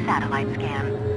satellite scan.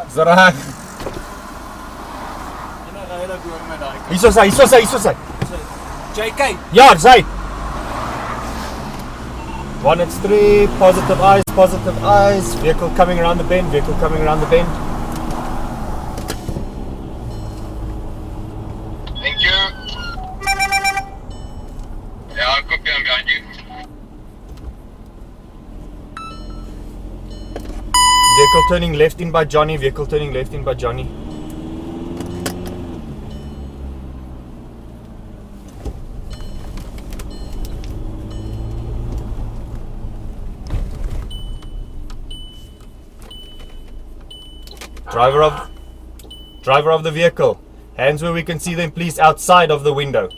Zorak. Hierso sy. JK. Ja, sy. 103, positive eyes, vehicle coming around the bend. Thank you. Yeah, copy, I'm behind you. Vehicle turning left in by Johnny. Driver of the vehicle. Hands where we can see them, please, outside of the window.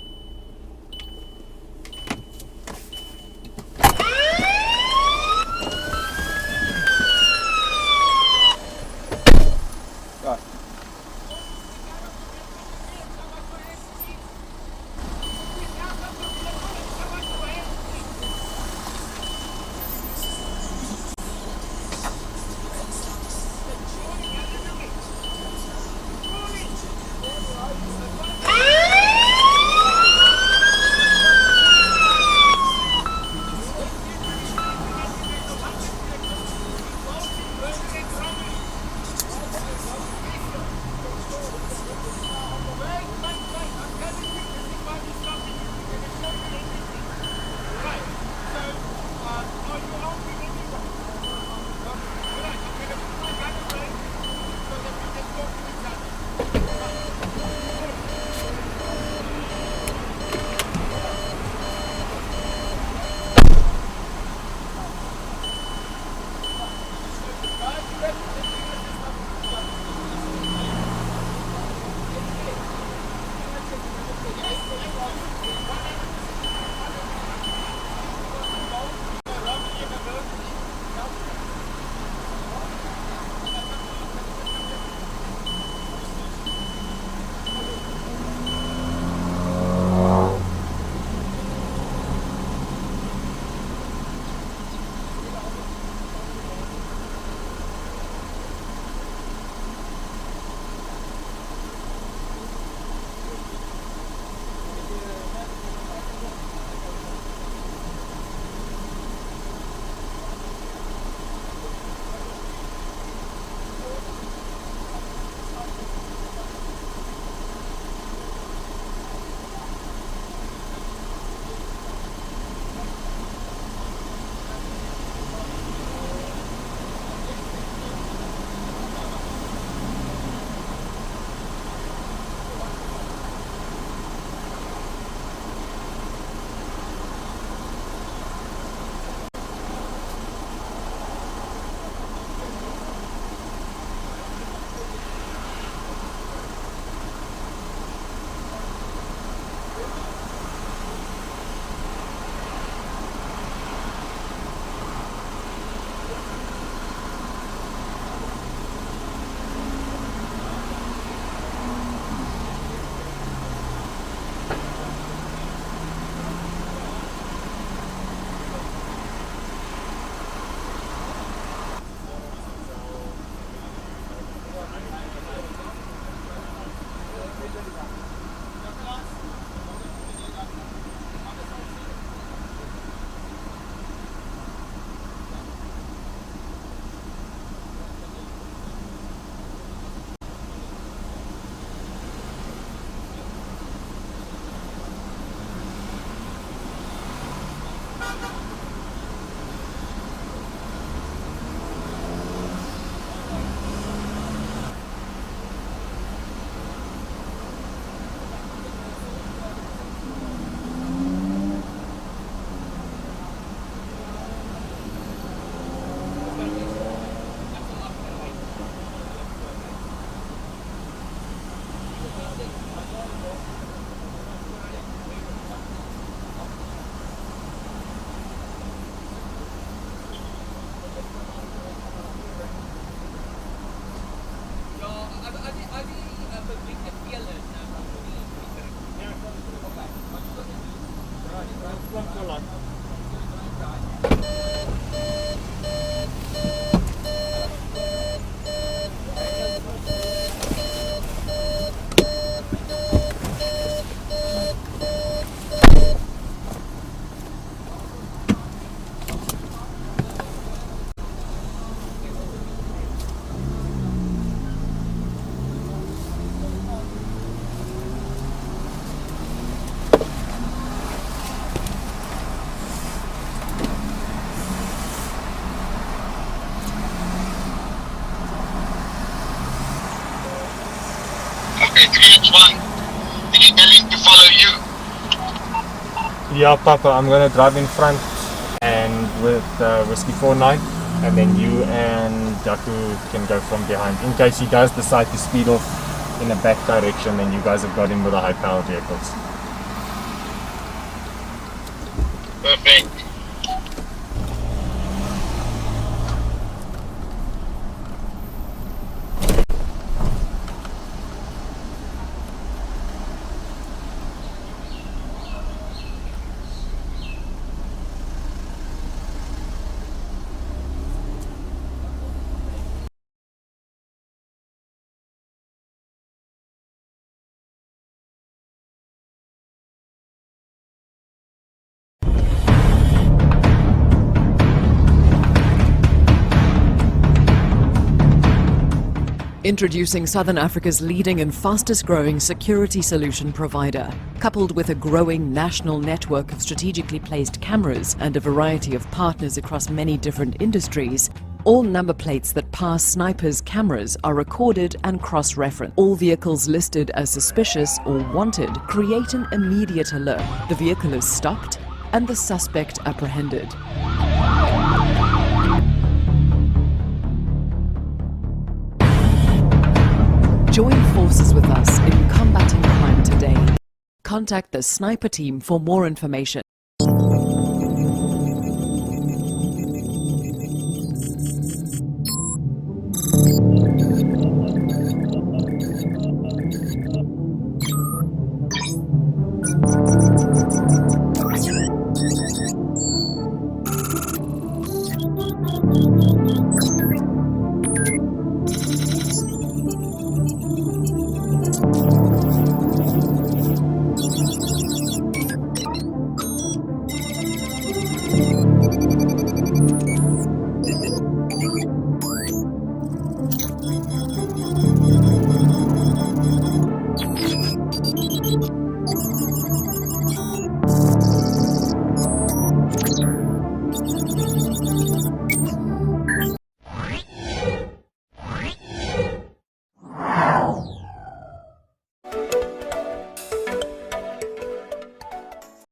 Okay, 3H1. Did he tell him to follow you? Yeah, Papa, I'm gonna drive in front and with Whiskey 49, and then you and Jaku can go from behind. In case he does decide to speed off in a back direction, then you guys have got him with the high-powered vehicles. Perfect. Introducing Southern Africa's leading and fastest growing security solution provider. Coupled with a growing national network of strategically placed cameras and a variety of partners across many different industries, all number plates that pass snipers' cameras are recorded and cross-referenced. All vehicles listed as suspicious or wanted create an immediate alert. The vehicle is stopped and the suspect apprehended. Join forces with us in combating crime today. Contact the Sniper team for more information.